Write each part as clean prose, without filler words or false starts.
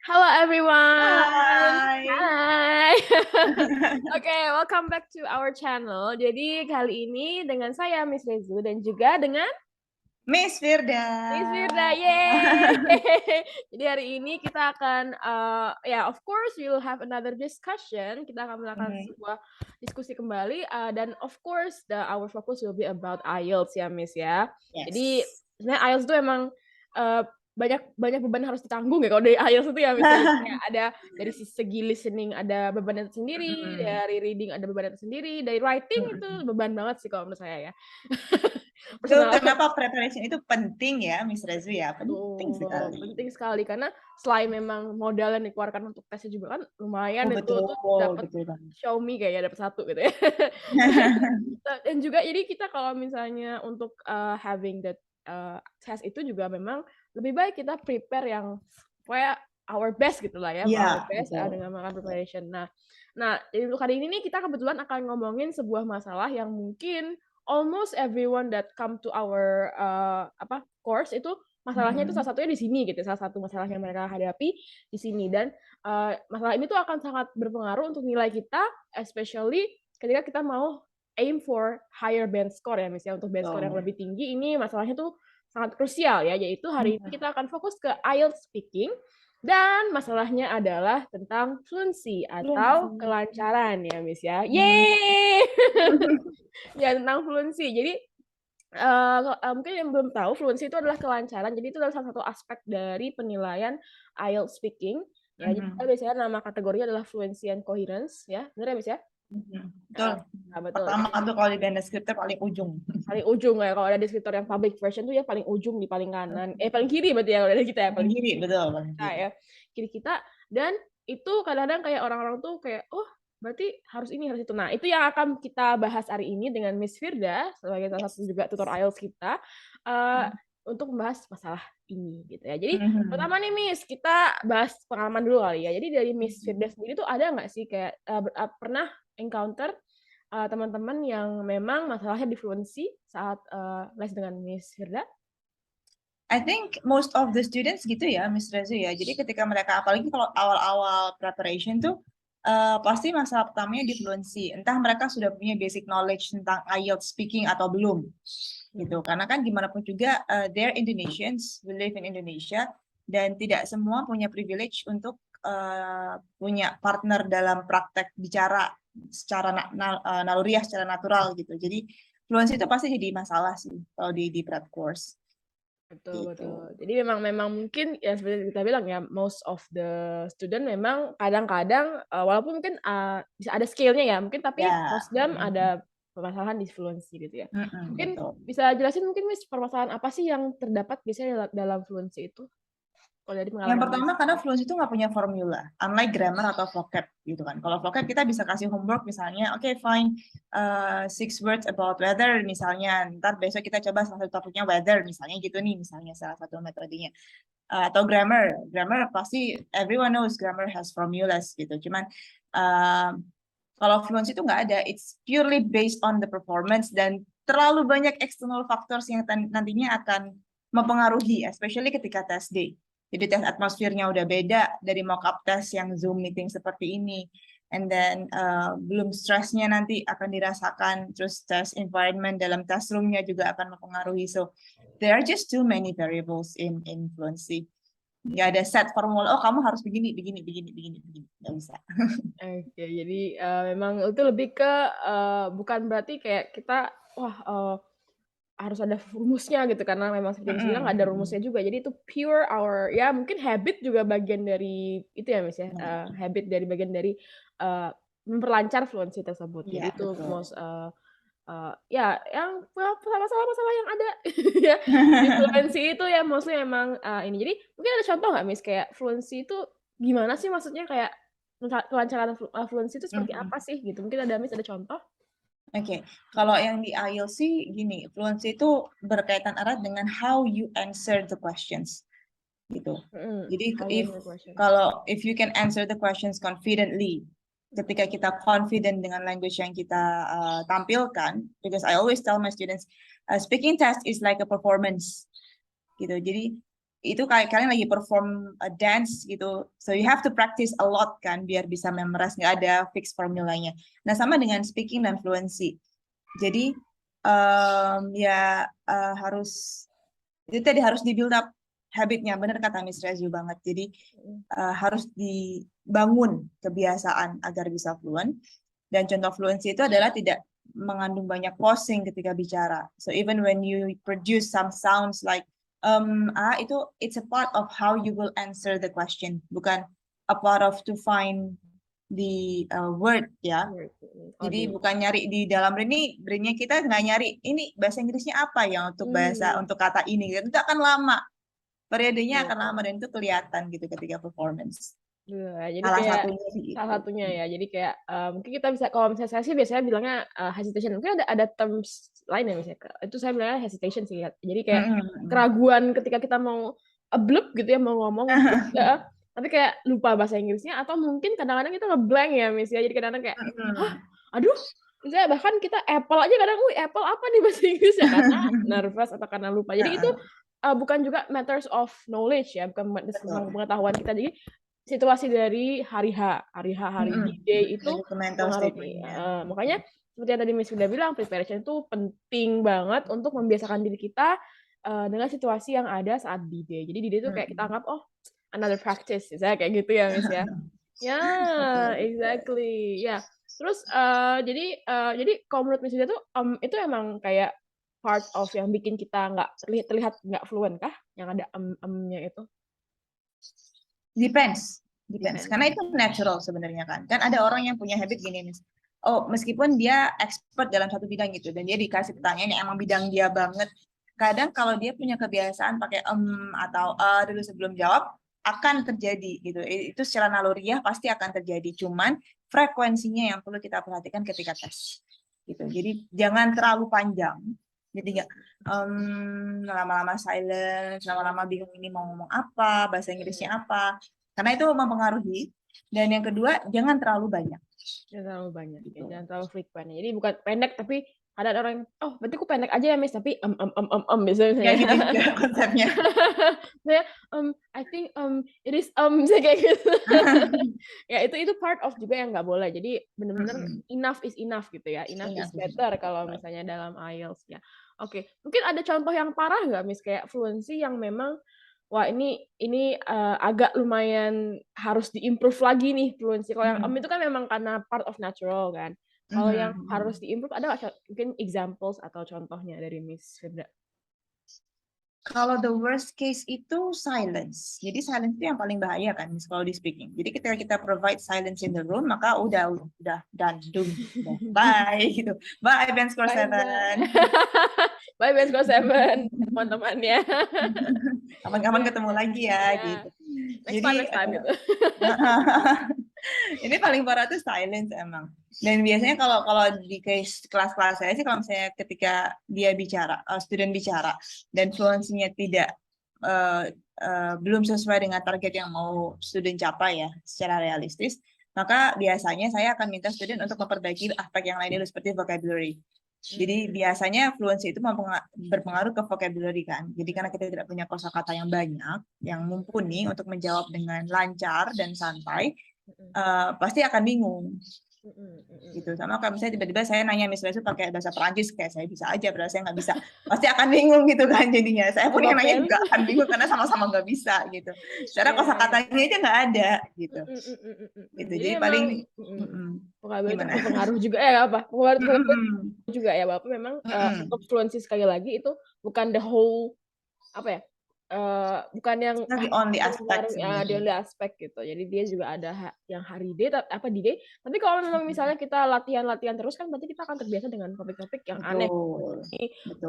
Hello everyone. Hai. Hai. Oke, welcome back to our channel. Jadi kali ini dengan saya Miss Rezu dan juga dengan Miss Firda. Miss Firda. Yeay. Jadi hari ini kita akan ya of course we will have another discussion. Kita akan melakukan sebuah diskusi kembali dan of course our focus will be about IELTS ya Miss ya. Yes. Jadi sebenarnya IELTS itu emang banyak beban harus ditanggung ya kalau dari IELTS itu ya misalnya kayak ada dari segi listening ada bebannya tersendiri, dari reading ada bebannya tersendiri, dari writing itu beban banget sih kalau menurut saya ya. Itu kenapa preparation itu penting ya, Miss Rezu ya? Penting sekali. Penting sekali karena selain memang modal yang dikeluarkan untuk tesnya juga kan lumayan itu Betul, tuh dapat betul banget. Xiaomi kayaknya dapat 1 gitu ya. Dan juga jadi kita kalau misalnya untuk having that test itu juga memang lebih baik kita prepare yang kayak our best gitu lah ya, our best dengan melakukan preparation. Nah, jadi untuk hari ini nih kita kebetulan akan ngomongin sebuah masalah yang mungkin almost everyone that come to our course itu masalahnya itu salah satunya di sini gitu, salah satu masalah yang mereka hadapi di sini dan masalah ini tuh akan sangat berpengaruh untuk nilai kita, especially ketika kita mau aim for higher band score ya, misalnya untuk band score yang lebih tinggi ini masalahnya tuh sangat krusial ya, yaitu hari ini kita akan fokus ke IELTS speaking dan masalahnya adalah tentang fluency atau kelancaran ya, Miss ya. Yeay! Ya, tentang fluency. Jadi mungkin yang belum tahu, fluency itu adalah kelancaran. Jadi itu adalah salah satu aspek dari penilaian IELTS speaking. Ya, jadi kita biasanya nama kategorinya adalah fluency and coherence ya. Benar ya, Miss ya? Betul. Betul. Pertama tuh kalau di band descriptor paling ujung. Paling ujung ya, kalau ada deskriptor yang public version tuh ya paling ujung di paling kanan. Paling kiri berarti ya kalau dari kita ya. Paling kiri, betul. Paling Kita kiri. ya. Kiri kita. Dan itu kadang-kadang kayak orang-orang tuh kayak, oh berarti harus ini, harus itu. Nah, itu yang akan kita bahas hari ini dengan Miss Firda, sebagai salah satu juga tutor IELTS kita, untuk membahas masalah ini gitu ya. Jadi pertama nih Miss, kita bahas pengalaman dulu kali ya. Jadi dari Miss Firda sendiri tuh ada nggak sih kayak pernah encounter teman-teman yang memang masalahnya di fluency saat les dengan Miss Firda? I think most of the students gitu ya, Miss Rezu ya. Jadi ketika mereka, apalagi kalau awal-awal preparation tuh, pasti masalah pertamanya di fluency. Entah mereka sudah punya basic knowledge tentang IELTS speaking atau belum. Gitu. Karena kan gimana pun juga, they're Indonesians, we live in Indonesia, dan tidak semua punya privilege untuk punya partner dalam praktek bicara secara naluriah, secara natural gitu. Jadi fluency itu pasti jadi masalah sih kalau di prep course. Betul, betul. Jadi memang mungkin ya seperti kita bilang ya, most of the student memang kadang-kadang walaupun mungkin bisa ada skill-nya ya, mungkin tapi most them ada permasalahan di fluency gitu ya. Mungkin bisa jelasin mungkin Miss permasalahan apa sih yang terdapat biasanya dalam fluency itu? Kalau dari pengalaman Yang pertama Miss. karena fluency itu nggak punya formula, unlike grammar atau vocab gitu kan. Kalau vocab kita bisa kasih homework misalnya, oke, find 6 words about weather misalnya. Ntar besok kita coba salah satu topiknya weather misalnya gitu nih, misalnya salah satu metodenya. Atau grammar pasti everyone knows grammar has formulas gitu. Cuman kalau fluency itu nggak ada, it's purely based on the performance dan terlalu banyak external factors yang nantinya akan mempengaruhi, especially ketika test day. Jadi tes atmosfernya udah beda dari mock-up test yang Zoom meeting seperti ini. And then belum stresnya nanti akan dirasakan, terus test environment dalam test roomnya juga akan mempengaruhi. So there are just too many variables in fluency. Nggak ada set formula, oh kamu harus begini. Nggak bisa. Oke, jadi memang itu lebih ke bukan berarti kayak kita harus ada rumusnya gitu karena memang seperti yang bilang nggak ada rumusnya juga. Jadi itu pure our ya mungkin habit juga bagian dari itu ya Miss ya. Habit dari bagian dari memperlancar fluency tersebut. Jadi itu most ya yang masalah-masalah yang ada ya di fluency itu ya mostly memang ini. Jadi mungkin ada contoh nggak Miss kayak fluency itu gimana sih maksudnya kayak kelancaran fluency itu seperti apa sih gitu? Mungkin ada Miss ada contoh? Oke, kalau yang di IELTS sih gini, fluency itu berkaitan erat dengan how you answer the questions, gitu. Jadi if you can answer the questions confidently, ketika kita confident dengan language yang kita tampilkan, because I always tell my students, speaking test is like a performance, gitu. Jadi itu kayak kalian lagi perform a dance gitu, so you have to practice a lot kan biar bisa memorize, nggak ada fix formulanya. Nah sama dengan speaking dan fluency. Jadi harus itu tadi harus di build up habitnya, benar kata Miss Rezu banget. Jadi harus dibangun kebiasaan agar bisa fluent. Dan contoh fluency itu adalah tidak mengandung banyak pausing ketika bicara. So even when you produce some sounds like itu it's a part of how you will answer the question, bukan a part of to find the word ya. Jadi bukan nyari di dalam brainnya kita nggak nyari ini bahasa Inggrisnya apa ya untuk untuk kata ini, itu akan lama, periodenya akan lama dan itu kelihatan gitu ketika performance. Jadi salah kayak satunya salah satunya ya. Jadi kayak mungkin kita bisa, kalau misalnya saya sih biasanya bilangnya hesitation. Mungkin ada terms lain ya misalnya. Itu saya bilangnya hesitation sih. Jadi kayak keraguan ketika kita mau blub gitu ya, mau ngomong tapi kayak lupa bahasa Inggrisnya, atau mungkin kadang-kadang kita ngeblank ya Miss ya. Jadi kadang-kadang kayak aduh, misalnya bahkan kita apple aja kadang, apple apa nih bahasa Inggrisnya, karena nervous atau karena lupa. Jadi itu bukan juga matters of knowledge ya, bukan tentang pengetahuan kita. Jadi situasi dari hari D-Day itu mempengaruhi. Makanya seperti yang tadi Miss sudah bilang, preparation itu penting banget untuk membiasakan diri kita dengan situasi yang ada saat D-Day. Jadi D-Day itu kayak kita anggap another practice, misalnya kayak gitu ya Miss ya. Ya, exactly. Ya. Terus jadi kalau menurut Miss Yuda tuh itu emang kayak part of yang bikin kita nggak terlihat nggak fluent kah? Yang ada nya itu? Depends. Karena itu natural sebenarnya kan. Kan ada orang yang punya habit gini, Miss. Oh, meskipun dia expert dalam satu bidang gitu dan dia dikasih pertanyaan yang emang bidang dia banget, kadang kalau dia punya kebiasaan pakai atau dulu sebelum jawab, akan terjadi gitu. Itu secara naluriah pasti akan terjadi. Cuman frekuensinya yang perlu kita perhatikan ketika tes. Gitu. Jadi jangan terlalu panjang. Jadi nggak lama-lama silent, lama-lama bingung ini mau ngomong apa, bahasa Inggrisnya apa. Karena itu mempengaruhi. Dan yang kedua, jangan terlalu banyak. Jangan terlalu banyak, gitu. Jangan terlalu frequent. Jadi bukan pendek, tapi ada orang, berarti aku pendek aja ya Miss, tapi biasanya. Ya gitu juga konsepnya. Saya, I think it is misalnya kayak gitu. Ya itu part of juga yang nggak boleh. Jadi benar-benar enough is enough gitu ya. Enough is better kalau misalnya dalam IELTS ya. Oke, mungkin ada contoh yang parah nggak Miss, kayak fluency yang memang wah ini agak lumayan harus diimprove lagi nih fluency. Kalau yang itu kan memang karena part of natural kan. Kalau yang harus diimprove ada nggak mungkin examples atau contohnya dari Miss Firda? Kalau the worst case itu silence. Jadi silence itu yang paling bahaya kan Miss kalau di speaking. Jadi ketika kita provide silence in the room, maka udah done, bye gitu. Bye band score 7. Bye band score 7 teman-temannya. Kapan-kapan ketemu lagi ya gitu. Next time gitu. Ini paling parah tuh silence emang. Dan biasanya kalau di kelas-kelas saya sih, kalau misalnya ketika dia bicara, student bicara dan fluensinya tidak belum sesuai dengan target yang mau student capai ya secara realistis, maka biasanya saya akan minta student untuk memperbaiki aspek yang lain dulu seperti vocabulary. Jadi biasanya fluency itu berpengaruh ke vocabulary kan. Jadi karena kita tidak punya kosakata yang banyak, yang mumpuni untuk menjawab dengan lancar dan santai, pasti akan bingung. Gitu. Sama kalau misalnya tiba-tiba saya nanya Miss Rezu pakai bahasa Perancis, kayak saya bisa aja, padahal saya nggak bisa, pasti akan bingung gitu kan jadinya. Saya pun yang nanya juga akan bingung karena sama-sama nggak bisa gitu. Secara kosakatanya aja nggak ada gitu. Gitu. Jadi paling pengaruh juga ya apa? Pengaruh juga ya Bapak memang untuk fluency sekali lagi itu bukan the whole apa ya? Bukan yang the only aspect the only aspect gitu. Jadi dia juga ada yang hari D apa di D. Tapi kalau memang misalnya kita latihan terus kan berarti kita akan terbiasa dengan topik-topik yang aneh.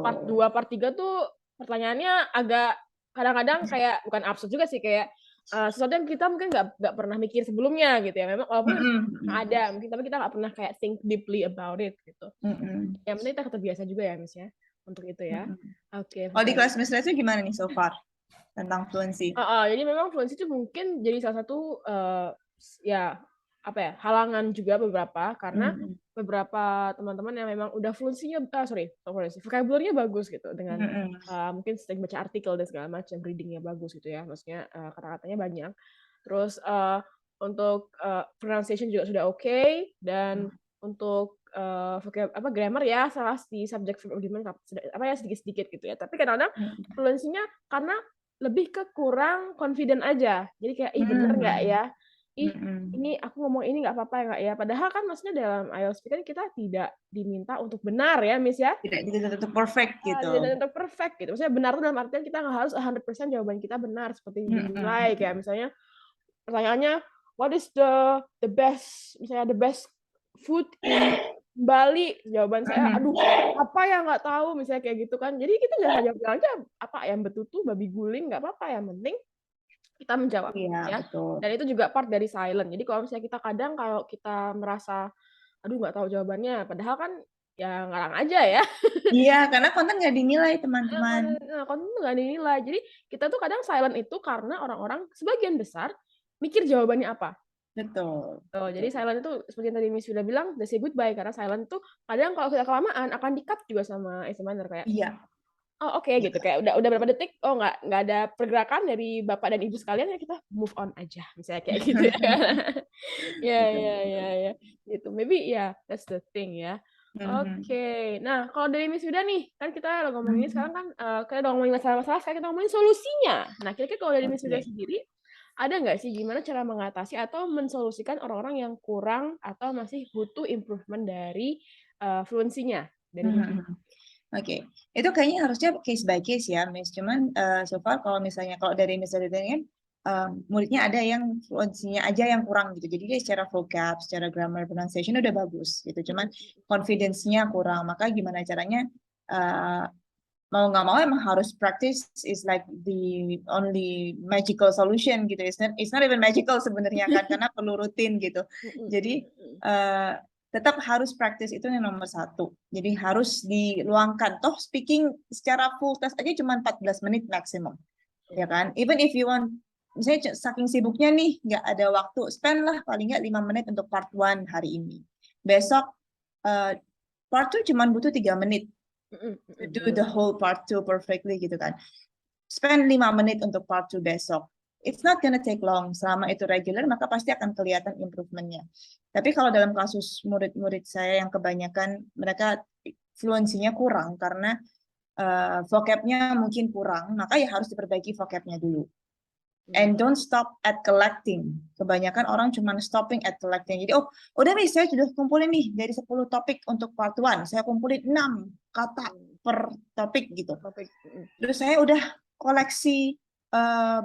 Part 2, part 3 tuh pertanyaannya agak kadang-kadang kayak bukan absurd juga sih, kayak sesuatu yang kita mungkin nggak pernah mikir sebelumnya gitu ya. Memang walaupun ada mungkin, tapi kita nggak pernah kayak think deeply about it gitu. Yang penting kita terbiasa juga ya Miss ya untuk itu ya. Oke. Kalau di kelas Miss Rezu gimana nih so far tentang fluency? Jadi memang fluency itu mungkin jadi salah satu apa ya, halangan juga beberapa, karena Mm-mm. beberapa teman-teman yang memang udah vocabulary-nya bagus gitu, dengan Mm-mm. mungkin sering baca artikel dan segala macam, reading-nya bagus gitu ya, maksudnya kata-katanya banyak. Terus untuk pronunciation juga sudah oke, dan untuk grammar ya salah di subject verb agreement apa ya sedikit-sedikit gitu ya. Tapi kadang-kadang Mm-mm. fluensinya karena lebih ke kurang confident aja. Jadi kayak, ih bener nggak Mm-mm. ya? Ih Mm-mm. ini aku ngomong ini nggak apa-apa ya nggak ya? Padahal kan maksudnya dalam IELTS kan kita tidak diminta untuk benar ya, Miss ya? Tidak tentu perfect Tidak gitu. tentu perfect gitu. Maksudnya benar itu dalam artian kita nggak harus 100% jawaban kita benar seperti dinilai, Mm-mm. kayak misalnya pertanyaannya, what is the best, misalnya the best food in Bali? Jawaban saya, aduh, apa ya nggak tahu, misalnya kayak gitu kan. Jadi kita jangan jawab aja apa ayam betutu, babi guling, nggak apa-apa. Yang penting kita menjawab, Iya, ya. betul. Dan itu juga part dari silent. Jadi kalau misalnya kita kadang kalau kita merasa, aduh nggak tahu jawabannya, padahal kan ya ngarang aja ya. Iya, karena konten nggak dinilai, teman-teman. Konten tuh nggak dinilai. Jadi kita tuh kadang silent itu karena orang-orang sebagian besar mikir jawabannya apa. Betul. Oh, jadi Betul. silent itu seperti yang tadi Miss sudah bilang, udah say goodbye, karena silent tuh kadang kalau kita kelamaan akan di-cut juga sama examiner kayak, Iya. oh oke gitu, kayak udah berapa detik, oh nggak ada pergerakan dari bapak dan ibu sekalian, ya kita move on aja, misalnya kayak gitu ya. Ya Betul. ya ya ya, gitu. Maybe ya that's the thing ya. Mhm. Oke, nah kalau dari Miss Yuda nih, kan kita udah ngomongin sekarang Mhm. kan kita udah ngomongin masalah-masalah, sekarang kita ngomongin solusinya. Nah kira-kira kalau dari Miss Yuda Oke. sendiri, ada nggak sih gimana cara mengatasi atau mensolusikan orang-orang yang kurang atau masih butuh improvement dari fluensinya dari Miss Yuda? Mhm. Oke, itu kayaknya harusnya case by case ya, Miss. Cuman so far kalau misalnya kalau dari Miss Aditya kan muridnya ada yang fluensinya aja yang kurang gitu. Jadi dia secara vocab, secara grammar, pronunciation udah bagus gitu. Cuman confidence-nya kurang. Maka gimana caranya uh, mau nggak mau emang harus practice is like the only magical solution gitu. It's not even magical sebenarnya kan karena perlu rutin gitu. Jadi tetap harus practice itu yang nomor satu. Jadi harus diluangkan. Toh speaking secara full test aja cuma 14 menit maksimum. Ya kan? Even if you want misalnya saking sibuknya nih nggak ada waktu, spend lah paling nggak 5 menit untuk part 1 hari ini. Besok part 2 cuma butuh 3 menit to do the whole part 2 perfectly gitu kan. Spend 5 menit untuk part 2 besok. It's not gonna take long. Selama itu regular, maka pasti akan kelihatan improvementnya. Tapi kalau dalam kasus murid-murid saya yang kebanyakan mereka fluensinya kurang karena vocabnya mungkin kurang, maka ya harus diperbaiki vocabnya dulu. And don't stop at collecting. Kebanyakan orang cuma stopping at collecting. Jadi, oh, udah nih, saya sudah kumpulin nih dari 10 topik untuk part 1. Saya kumpulin 6 kata per topik gitu. Terus saya udah koleksi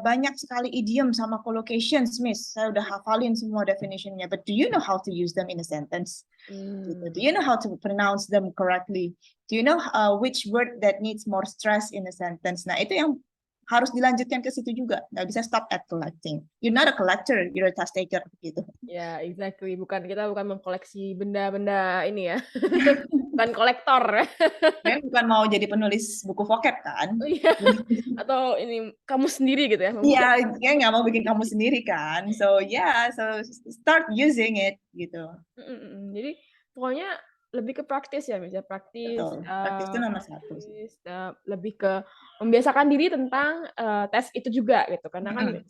banyak sekali idiom sama collocations, Miss. Saya udah hafalin semua definitionnya. But do you know how to use them in a sentence? Gitu. Do you know how to pronounce them correctly? Do you know which word that needs more stress in a sentence? Nah, itu yang harus dilanjutkan ke situ juga. Nggak bisa stop at collecting. You're not a collector, you're a task taker gitu. Ya, exactly. Kita bukan mengkoleksi benda-benda ini ya. Bukan kolektor. Saya bukan mau jadi penulis buku vocab kan? Iya. Atau ini kamu sendiri gitu ya. Iya, kayak nggak mau bikin kamu sendiri kan. So so start using it gitu. Jadi pokoknya lebih ke praktis ya, misalnya praktis, Betul. Praktis itu nomor satu. lebih ke membiasakan diri tentang tes itu juga gitu. Karena kan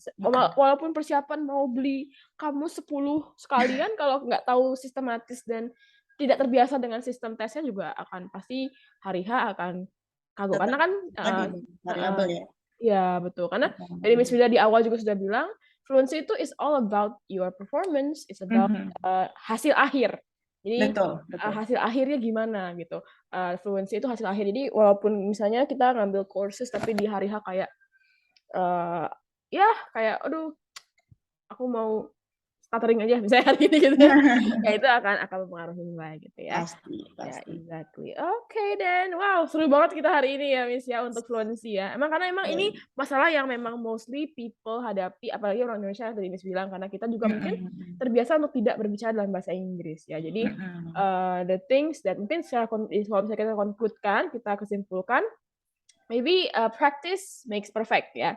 walaupun persiapan mau beli kamus 10 sekalian, kalau nggak tahu sistematis dan tidak terbiasa dengan sistem tesnya juga akan pasti hari H akan kagok. Karena kan variabel ya. iya betul. Karena dari Miss Vida di awal juga sudah bilang, fluency itu is all about your performance, it's about hasil akhir. Jadi Betul. hasil akhirnya gimana gitu. Fluency itu hasil akhir. Jadi walaupun misalnya kita ngambil courses tapi di hari H kayak ya kayak aduh aku mau stuttering aja misalnya hari ini gitu ya. Ya itu akan mempengaruhi nilai gitu ya. Pasti. Ya, exactly. Oke, Dan. Wow, seru banget kita hari ini ya, Miss ya, untuk fluency ya. Karena ini masalah yang memang mostly people hadapi, apalagi orang Indonesia yang tadi Miss bilang, karena kita juga mungkin terbiasa untuk tidak berbicara dalam bahasa Inggris ya. Jadi the things that mungkin kalau misalnya kita conclude-kan, kita kesimpulkan, maybe practice makes perfect ya.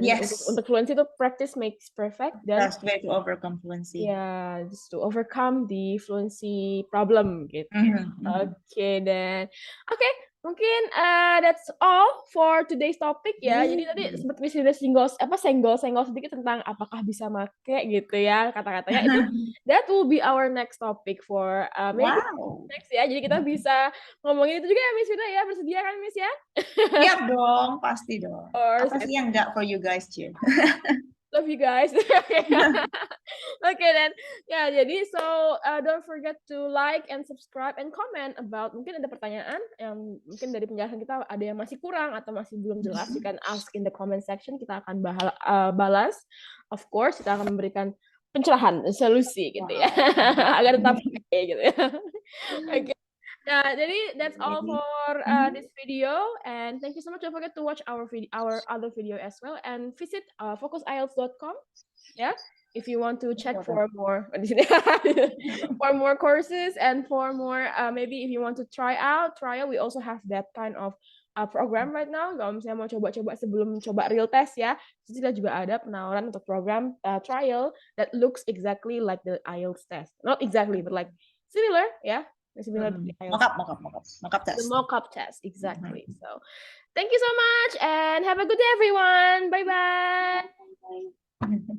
Yes. Untuk fluency itu practice makes perfect, dan Best way to overcome fluency. yeah, just to overcome the fluency problem gitu. Oke, dan oke, mungkin that's all for today's topic ya. Jadi tadi sempat sudah senggol sedikit tentang apakah bisa make gitu ya kata-katanya itu. That will be our next topic for maybe next ya. Jadi kita bisa ngomongin itu juga ya Miss Vida ya. Bersedia kan Miss ya? Siap dong, pasti dong. Course, Apa sih yang enggak for you guys, Cie? Love you guys. Okay, then ya, jadi so don't forget to like and subscribe and comment about, mungkin ada pertanyaan yang mungkin dari penjelasan kita ada yang masih kurang atau masih belum jelas, you can ask in the comment section, kita akan balas. Of course, kita akan memberikan pencerahan, solusi gitu ya, agar tetap oke gitu ya. Okay. Nah, jadi that's all for this video, and thank you so much. Don't forget to watch our other video as well, and visit focusielts.com. Yeah, if you want to check for more for more courses and for more maybe if you want to trial, we also have that kind of program right now. Kalau misalnya mau coba-coba sebelum coba real test ya, kita juga ada penawaran untuk program trial that looks exactly like the IELTS test, not exactly but like similar, yeah. Mock-up test. The mock-up test, exactly. So, thank you so much, and have a good day, everyone. Bye-bye.